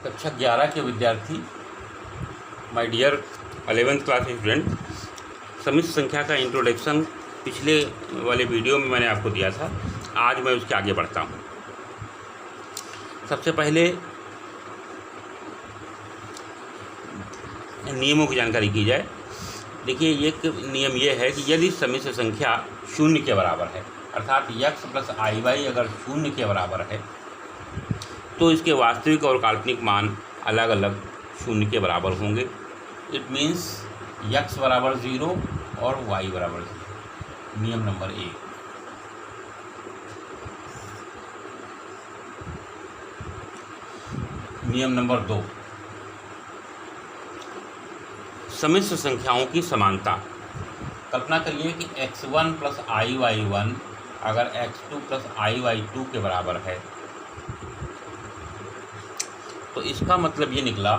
कक्षा 11 के विद्यार्थी, my dear 11th class student, समिश्र संख्या का इंट्रोडक्शन पिछले वाले वीडियो में मैंने आपको दिया था। आज मैं उसके आगे बढ़ता हूँ। सबसे पहले नियमों की जानकारी की जाए। देखिए, एक नियम ये है कि यदि समिश्र संख्या शून्य के बराबर है, अर्थात x प्लस आई वाई अगर शून्य के बराबर है, तो इसके वास्तविक और काल्पनिक मान अलग अलग शून्य के बराबर होंगे। इट मीन्स x बराबर 0 और y बराबर 0। नियम नंबर 1। नियम नंबर 2, समिश्र संख्याओं की समानता। कल्पना करिए कि x1 प्लस आई वाई 1 अगर x2 प्लस आई वाई 2 के बराबर है, तो इसका मतलब ये निकला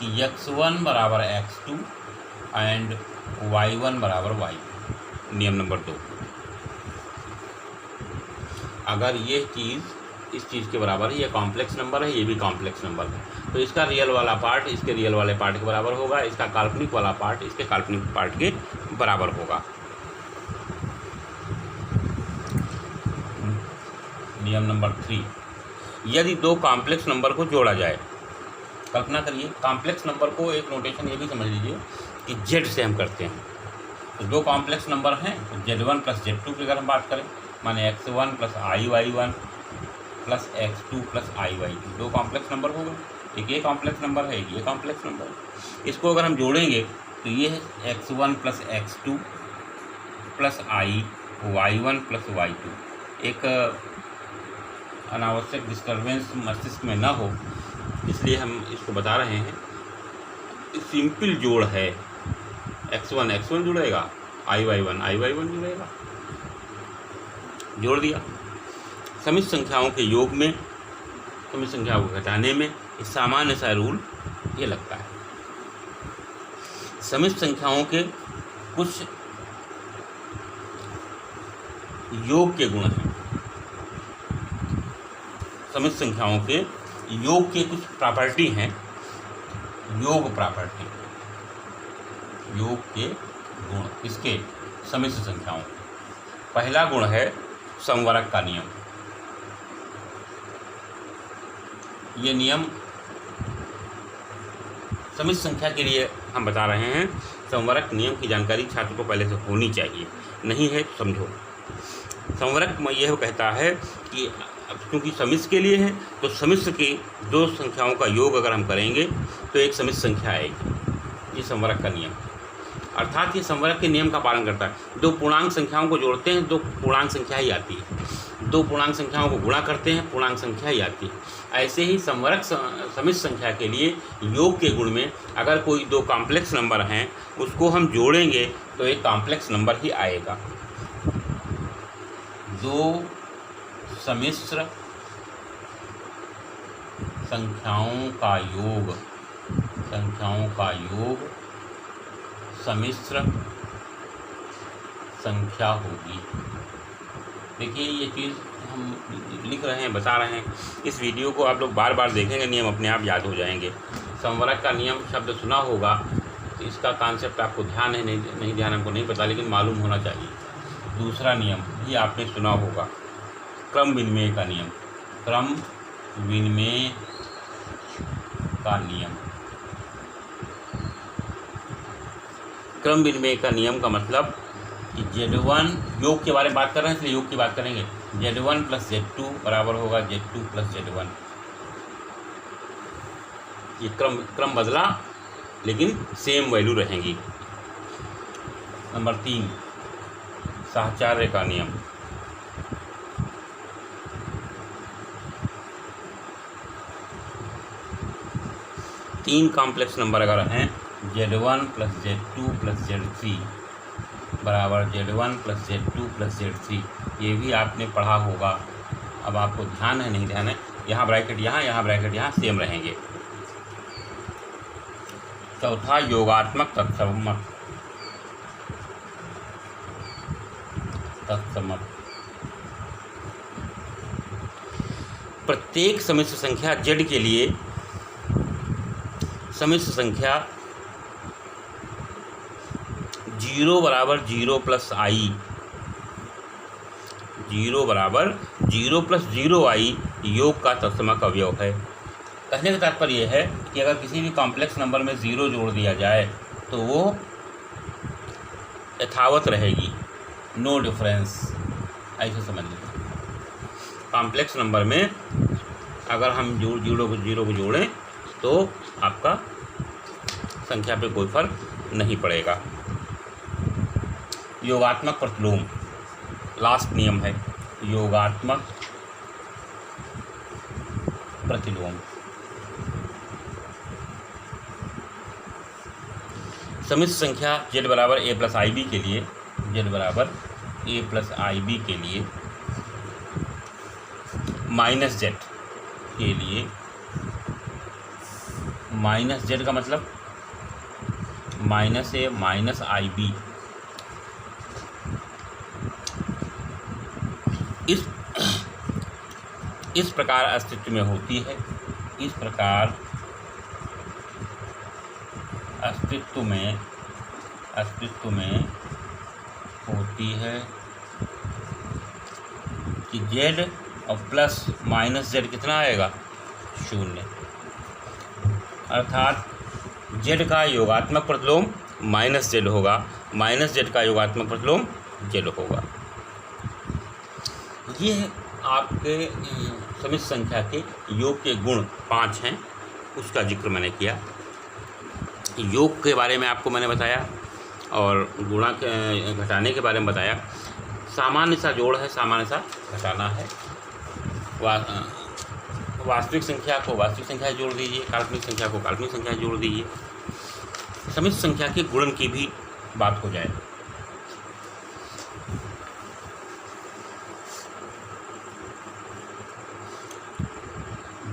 कि x1 बराबर x2 एंड y1 बराबर y2। नियम नंबर 2, अगर ये चीज़ इस चीज़ के बराबर है, ये कॉम्प्लेक्स नंबर है, ये भी कॉम्प्लेक्स नंबर है, तो इसका रियल वाला पार्ट इसके रियल वाले पार्ट के बराबर होगा, इसका काल्पनिक वाला पार्ट इसके काल्पनिक पार्ट के बराबर होगा। नियम नंबर 3, यदि दो कॉम्प्लेक्स नंबर को जोड़ा जाए। कल्पना करिए, कॉम्प्लेक्स नंबर को एक नोटेशन ये भी समझ लीजिए कि जेड से हम करते हैं। तो दो कॉम्प्लेक्स नंबर हैं, तो Z1 प्लस Z2 की अगर हम बात करें, माने x1 plus i Y 1 plus x2 plus i Y 2, दो कॉम्प्लेक्स नंबर हो गए। एक ये कॉम्प्लेक्स नंबर है, एक ये कॉम्प्लेक्स नंबर है। इसको अगर हम जोड़ेंगे तो ये है x1 प्लस x2 प्लस आई y1 प्लस y2। एक अनावश्यक डिस्टर्बेंस मस्तिष्क में ना हो, इसलिए हम इसको बता रहे हैं। सिंपल जोड़ है, x1 x1 जुड़ेगा, आई वाई 1 जुड़ेगा, जोड़ दिया। समिश्र संख्याओं के योग में, समिश्र संख्याओं को घटाने में इस सामान्य सा रूल ये लगता है। समिश्र संख्याओं के कुछ योग के गुण हैं। समिश्र संख्याओं के योग के कुछ प्रॉपर्टी हैं। योग प्रॉपर्टी, योग के गुण इसके समिश्र संख्याओं। पहला गुण है संवरक का नियम। ये नियम समिश्र संख्या के लिए हम बता रहे हैं। संवरक नियम की जानकारी छात्र को पहले से होनी चाहिए, नहीं है तो समझो। संवरक में यह कहता है कि क्योंकि समिश्र के लिए है, तो समिश्र की दो संख्याओं का योग अगर हम करेंगे तो एक समिश्र संख्या आएगी। ये संवरक का नियम, अर्थात ये संवरक के नियम का पालन करता है। दो पूर्णांक संख्याओं को जोड़ते हैं, दो पूर्णांक संख्या ही आती है। दो पूर्णांक संख्याओं को गुणा करते हैं, पूर्णांक संख्या ही आती है। ऐसे ही संवरक समिश्र संख्या के लिए योग के गुण में अगर कोई दो कॉम्प्लेक्स नंबर हैं, उसको हम जोड़ेंगे तो एक कॉम्प्लेक्स नंबर ही आएगा। दो समिश्र संख्याओं का योग, संख्याओं का योग समिश्र संख्या होगी। देखिए, ये चीज़ हम लिख रहे हैं, बता रहे हैं। इस वीडियो को आप लोग बार बार देखेंगे, नियम अपने आप याद हो जाएंगे। संवरक का नियम शब्द सुना होगा, तो इसका कॉन्सेप्ट आपको ध्यान है, नहीं ध्यान हमको नहीं पता, लेकिन मालूम होना चाहिए। दूसरा नियम भी आपने सुना होगा, क्रम विनिमय का नियम। क्रम विनिमय का नियम, क्रम विनिमय का नियम का मतलब कि Z1 योग के बारे में बात कर रहे हैं, इसलिए योग की बात करेंगे। Z1 प्लस Z2 बराबर होगा Z2 प्लस Z1। ये क्रम बदला, लेकिन सेम वैल्यू रहेंगी। नंबर 3, साहचर्य का नियम। तीन कॉम्प्लेक्स नंबर अगर हैं, Z1 plus Z2 plus Z3 बराबर Z1 plus Z2 plus Z3, ये भी आपने पढ़ा होगा। अब आपको ध्यान है, नहीं ध्यान है, यहाँ ब्रैकेट यहाँ, यहाँ ब्रैकेट यहाँ, सेम रहेंगे। चौथा, योगात्मक तत्समक। प्रत्येक समिश्र संख्या z के लिए समिश्र संख्या 0 बराबर 0 प्लस आई, 0 बराबर 0 प्लस 0i योग का तत्समक अवयव है। कहने का तात्पर्य यह है कि अगर किसी भी कॉम्प्लेक्स नंबर में 0 जोड़ दिया जाए तो वो यथावत रहेगी, नो डिफरेंस, ऐसे समझ लीजिए। कॉम्प्लेक्स नंबर में अगर हम जीरो को जोड़ें तो आपका संख्या पे कोई फर्क नहीं पड़ेगा। योगात्मक प्रतिलोम लास्ट नियम है, योगात्मक प्रतिलोम। समिश्र संख्या z बराबर a प्लस आई बी के लिए, z बराबर a प्लस आई बी के लिए माइनस z के लिए, माइनस z का मतलब minus a minus i b, इस प्रकार अस्तित्व में होती है, इस प्रकार अस्तित्व में होती है कि z और प्लस माइनस z कितना आएगा, 0। अर्थात z का योगात्मक प्रतिलोम माइनस z होगा, माइनस z का योगात्मक प्रतिलोम z होगा। ये आपके समिश्र संख्या के योग के गुण 5 हैं, उसका जिक्र मैंने किया। योग के बारे में आपको मैंने बताया और गुणा के घटाने के बारे में बताया। सामान्य सा जोड़ है, सामान्य सा घटाना है। वास्तविक संख्या को वास्तविक संख्या जोड़ दीजिए, काल्पनिक संख्या को काल्पनिक संख्या जोड़ दीजिए। समिश्र संख्या के गुणन की भी बात हो जाए।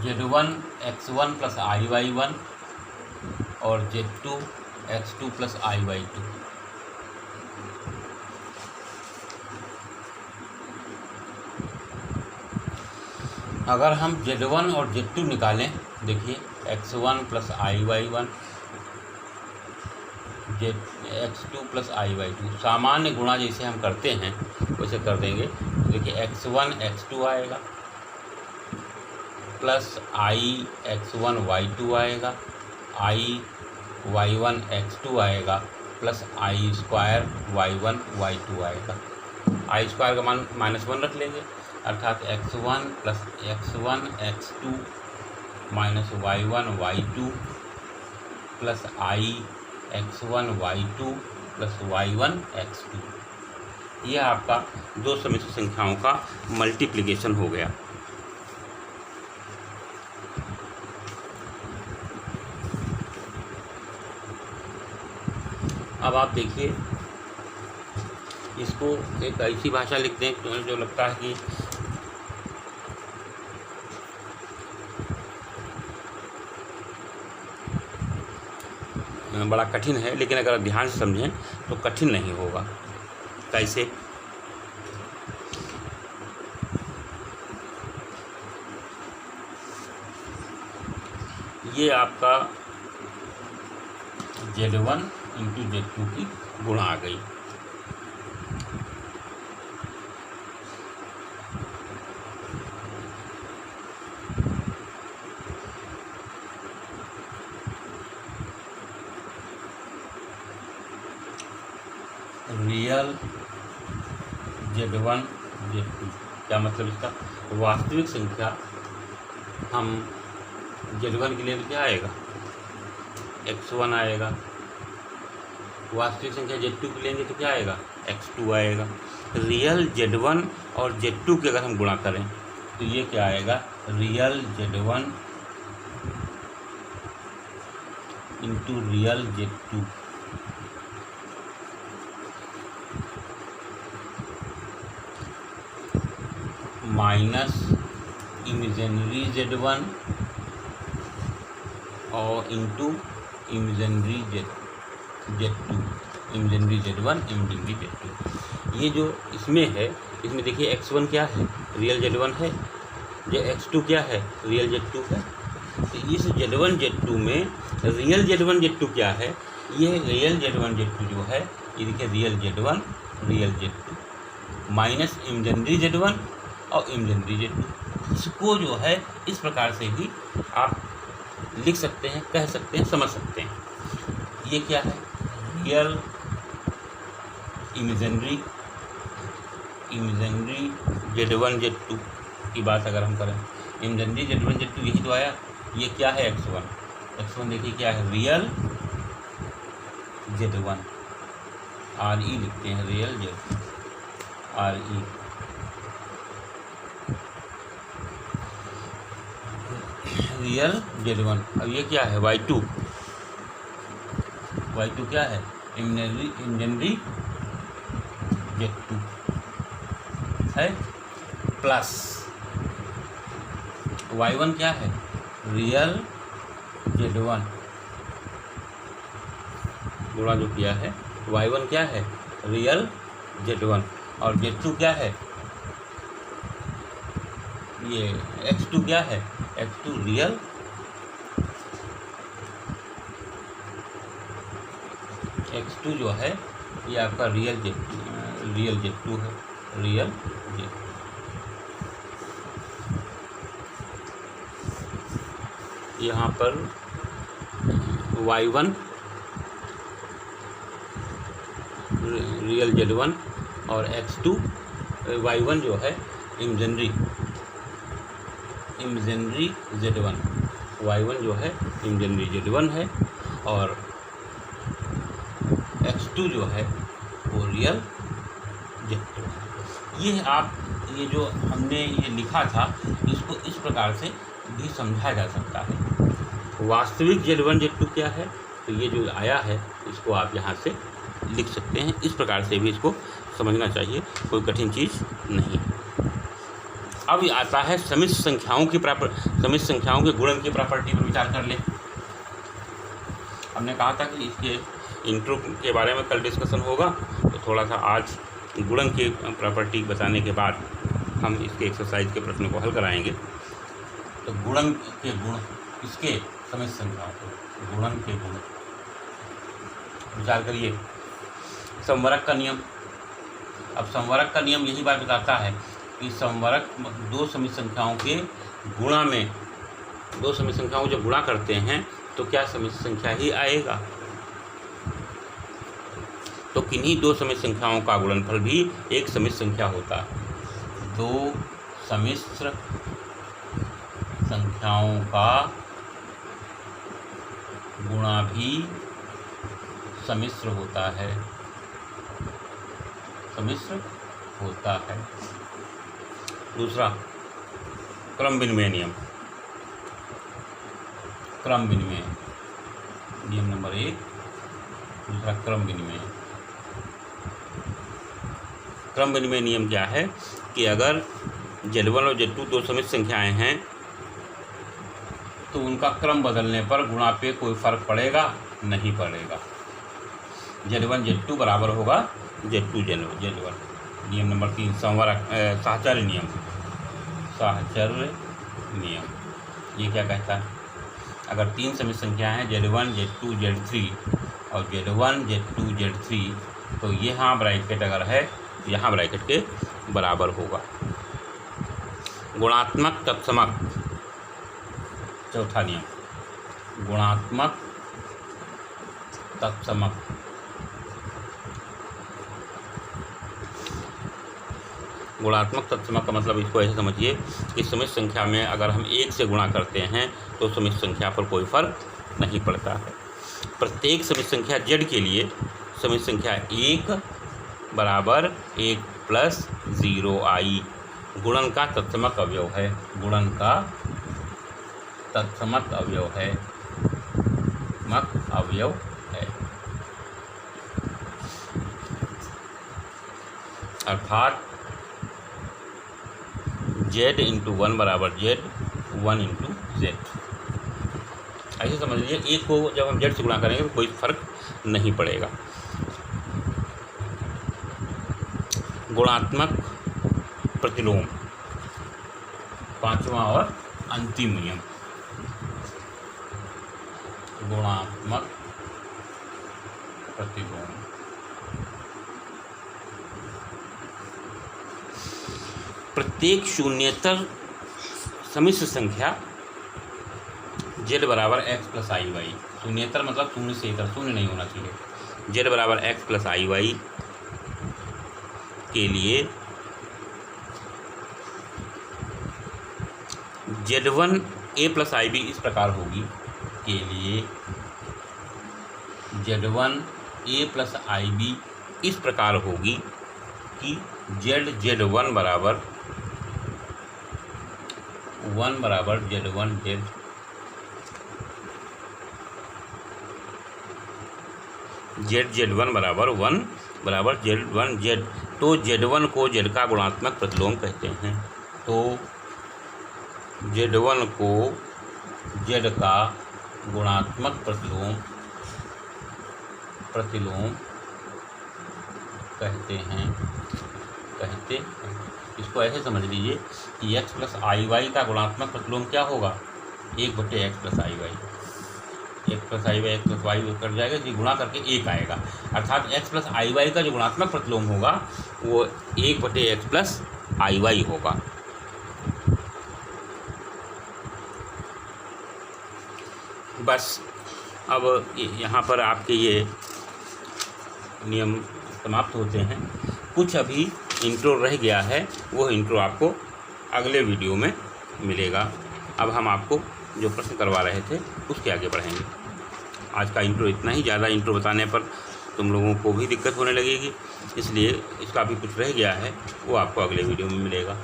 z1 x1 प्लस iy1 और z2 x2 प्लस iy2। अगर हम z1 और z2 निकालें, देखिए x1 plus iy1 x2 plus iy2, सामान्य गुणा जैसे हम करते हैं वैसे कर देंगे। देखिए x1 x2 आएगा प्लस i x1 y2 आएगा, i y1 x2 आएगा plus i square y1 y2 आएगा। i स्क्वायर का मान -1 रख लेंगे, अर्थात x1 plus x1 x2 minus y1 y2 plus i x1 y2 plus y1 x2। ये आपका दो समिश्र संख्याओं का मल्टीप्लिकेशन हो गया। अब आप देखिए, इसको एक ऐसी भाषा लिखते हैं जो लगता है कि बड़ा कठिन है, लेकिन अगर ध्यान से समझें तो कठिन नहीं होगा। कैसे? ये आपका z1 इंटू z2 की गुणा आ गई। रियल z1 z2 क्या मतलब इसका? वास्तविक संख्या हम z1 के लिए क्या आएगा, x1 आएगा। वास्तविक संख्या z2 की लेंगे तो क्या आएगा, x2 आएगा। रियल z1 और z2 के अगर हम गुणा करें तो ये क्या आएगा, real z1 into real z2 minus imaginary z1 और into imaginary z2, imaginary z1 imaginary z2। ये जो इसमें है, इसमें देखिए x1 क्या है, रियल z1 है, x2 क्या है, रियल Z2 है। तो इस Z1 Z2 में रियल Z1 Z2 क्या है, ये रियल Z1 Z2 जो है ये देखिए real Z1 real Z2 minus imaginary Z1 और इमेजिनरी Z2। इसको जो है इस प्रकार से भी आप लिख सकते हैं, कह सकते हैं, समझ सकते हैं। ये क्या है, रियल इमेजिनरी Z1 Z2 की बात अगर हम करें, इमेजिनरी Z1 Z2 यही तो आया। ये क्या है, x1 देखिए क्या है, रियल Z1 RE लिखते हैं, real Z RE real Z1। अब ये क्या है, y2 क्या है, इमेजिनरी Z2 है, प्लस y1 क्या है, रियल Z1 गुणा जो किया है, y1 क्या है, रियल Z1 और Z2 क्या है, ये x2 क्या है, x2 रियल x2 जो है ये आपका रियल Z2 है, रियल Z2। यहाँ पर y1 रियल Z1 और x2 y1 जो है इमेजिनरी Z1, y1 जो है इमेजिनरी Z1 है और x2 जो है वो रियल Z2 है। ये आप ये जो हमने ये लिखा था इसको इस प्रकार से भी समझा जा सकता है। वास्तविक Z1 Z2 क्या है, तो ये जो आया है इसको आप यहाँ से लिख सकते हैं। इस प्रकार से भी इसको समझना चाहिए, कोई कठिन चीज़ नहीं। अब आता है समिश्र संख्याओं के गुणन की प्रॉपर्टी पर विचार कर ले। हमने कहा था कि इसके इंट्रो के बारे में कल डिस्कशन होगा, तो थोड़ा सा आज गुणन की प्रॉपर्टी बताने के बाद हम इसके एक्सरसाइज के प्रश्न को हल कराएंगे। तो गुणन के गुण, इसके समिश्र संख्याओं के गुणन के गुण विचार करिए। संवरक का नियम, अब संवरक का नियम यही बात बताता है कि संवरक दो समिश्र संख्याओं के गुणा में, दो समिश्र संख्याओं जब गुणा करते हैं तो क्या समिश्र संख्या ही आएगा। तो किन्हीं दो समिश्र संख्याओं का गुणनफल भी एक समिश्र संख्या होता है। दो समिश्र संख्याओं का गुणा भी समिश्र होता है, समिश्र होता है। दूसरा क्रम विनिमय नियम, क्रम विनिमय नियम नंबर 1। दूसरा क्रम विनिमय। क्रम विनिमय नियम क्या है कि अगर Z1 और Z2 दो समिश्र संख्याएं हैं तो उनका क्रम बदलने पर गुणा पे कोई फर्क पड़ेगा, नहीं पड़ेगा। Z1 Z2 बराबर होगा Z2 Z1। नियम नंबर 3 संवरक साहचर्य नियम, साहचर्य नियम ये क्या कहता है, अगर तीन समिश्र संख्या हैं Z1 Z2 Z3 और Z1 Z2 Z3 तो यहाँ ब्रैकेट अगर है यहाँ ब्रैकेट के बराबर होगा। गुणात्मक तत्समक, चौथा नियम गुणात्मक तत्समक। गुणात्मक तत्समक का मतलब इसको ऐसे समझिए कि समिश्र संख्या में अगर हम 1 से गुणा करते हैं तो समिश्र संख्या पर कोई फर्क नहीं पड़ता है। प्रत्येक समिश्र संख्या Z के लिए समिश्र संख्या 1 बराबर 1 + 0i गुणन का तत्समक अवयव है, गुणन का तत्समक अवयव है, अवयव है। अर्थात Z × 1 बराबर Z 1 × Z। ऐसे समझ लीजिए, एक को जब हम Z से गुणा करेंगे तो कोई फर्क नहीं पड़ेगा। गुणात्मक प्रतिलोम, पांचवा और अंतिम नियम, गुणात्मक प्रतिलोम। प्रत्येक शून्येतर समिश्र संख्या z बराबर x प्लस आई वाई, शून्येतर मतलब शून्य से इतर, शून्य नहीं होना चाहिए, z बराबर x प्लस आई वाई के लिए z1 a plus i b इस प्रकार होगी, के लिए z1 a plus i b इस प्रकार होगी कि z1 बराबर 1 बराबर z1 z1 बराबर 1 बराबर z1 z, तो z1 को z का गुणात्मक प्रतिलोम कहते हैं। तो z1 को z का गुणात्मक प्रतिलोम कहते हैं। इसको ऐसे समझ लीजिए कि x प्लस आई वाई का गुणात्मक प्रतिलोम क्या होगा, 1/x plus i y, x plus i y x plus y cut जाएगा, जी गुणा करके 1 आएगा, अर्थात x प्लस आई वाई का जो गुणात्मक प्रतिलोम होगा वो 1/x प्लस आई वाई होगा। बस अब यहाँ पर आपके ये नियम समाप्त होते हैं। कुछ अभी इंट्रो रह गया है, वो इंट्रो आपको अगले वीडियो में मिलेगा। अब हम आपको जो प्रश्न करवा रहे थे उसके आगे बढ़ेंगे। आज का इंट्रो इतना ही, ज़्यादा इंट्रो बताने पर तुम लोगों को भी दिक्कत होने लगेगी, इसलिए इसका भी कुछ रह गया है, वो आपको अगले वीडियो में मिलेगा।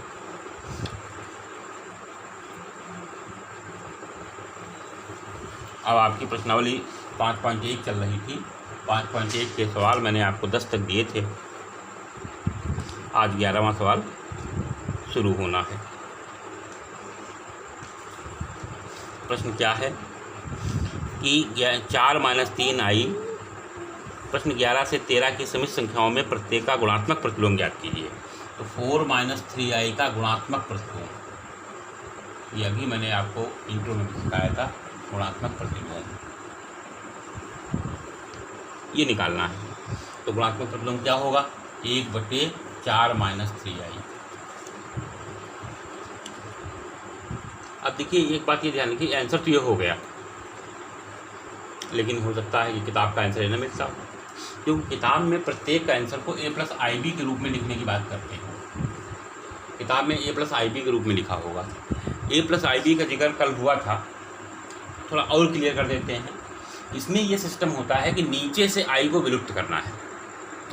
अब आपकी प्रश्नावली 5.1 चल रही थी, 5.1 के सवाल मैंने आपको 10 तक दिए थे, आज 11वां सवाल शुरू होना है। प्रश्न क्या है कि 4 - 3 आई, प्रश्न 11 से 13 की समिश्र संख्याओं में प्रत्येक का गुणात्मक प्रतिलोम ज्ञात कीजिए। तो 4 - 3 आई का गुणात्मक प्रतिलोम, ये अभी मैंने आपको इंट्रो में सिखाया था, गुणात्मक प्रतिलोम ये निकालना है। तो गुणात्मक प्रतिलोम क्या होगा, 1/4 - 3 आई। अब देखिए एक बात ये ध्यान रखिए, आंसर तो ये हो गया, लेकिन हो सकता है कि किताब का आंसर ये न मिलता हो, क्योंकि किताब में प्रत्येक आंसर को a प्लस आई बी के रूप में लिखने की बात करते हैं। किताब में a प्लस आई बी के रूप में लिखा होगा। a प्लस आई बी का जिक्र कल हुआ था, थोड़ा और क्लियर कर देते हैं। इसमें ये सिस्टम होता है कि नीचे से आई को विलुप्त करना है।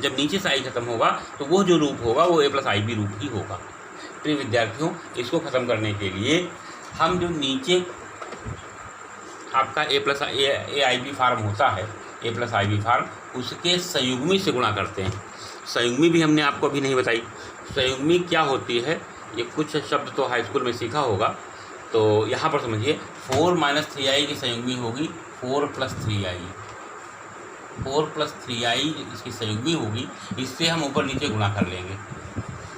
जब नीचे से आई खत्म होगा तो वो जो रूप होगा वो a प्लस आई बी रूप ही होगा। प्रिय विद्यार्थियों, इसको ख़त्म करने के लिए हम जो नीचे आपका a plus a i b form होता है, a plus i b form, उसके संयुग्मी से गुणा करते हैं। संयुग्मी भी हमने आपको अभी नहीं बताई। संयुग्मी क्या होती है, ये कुछ शब्द तो हाई स्कूल में सीखा होगा, तो यहाँ पर समझिए 4 - 3 आई की संयुग्मी होगी 4 + 3 आई। 4 + 3 आई इसकी संयुग्मी होगी, इससे हम ऊपर नीचे गुणा कर लेंगे।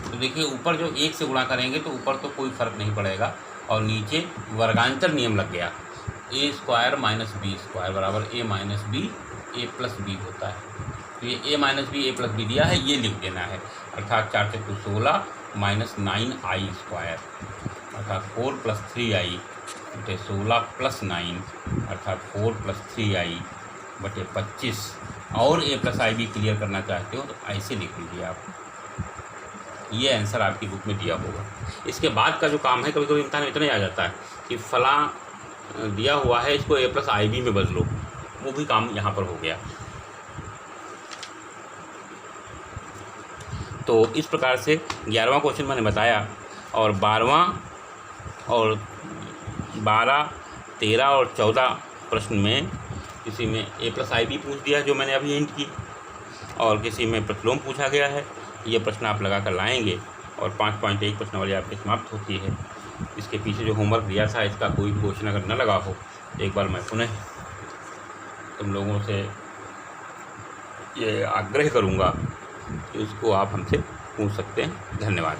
तो देखिए ऊपर जो 1 से गुणा करेंगे तो ऊपर तो कोई फ़र्क नहीं पड़ेगा, और नीचे वर्गांतर नियम लग गया, a² - b² बराबर a - b a + b होता है। तो ये a - b a + b दिया है, ये लिख देना है, अर्थात 4 × 16 - 9i², अर्थात 4 + 3 आई 16 + 9, अर्थात 4 + 3 आई 25। और a plus i b clear करना चाहते हो तो ऐसे लिख लीजिए आप, ये आंसर आपकी बुक में दिया होगा। इसके बाद का जो काम है, कभी कभी इम्तिहान में इतना ही आ जाता है कि फला दिया हुआ है, इसको a + आई बी में बदलो, वो भी काम यहाँ पर हो गया। तो इस प्रकार से 11वां क्वेश्चन मैंने बताया, और 12वां और 12, 13 और 14 प्रश्न में किसी में a + आई बी पूछ दिया जो मैंने अभी हिंट की, और किसी में प्रतिलोम पूछा गया है। ये प्रश्न आप लगा कर लाएंगे और 5.1 प्रश्नावली आपकी समाप्त होती है। इसके पीछे जो होमवर्क दिया था, इसका कोई भी क्वेश्चन अगर न लगा हो, एक बार मैं पुनः तुम लोगों से ये आग्रह करूँगा कि उसको आप हमसे पूछ सकते हैं। धन्यवाद।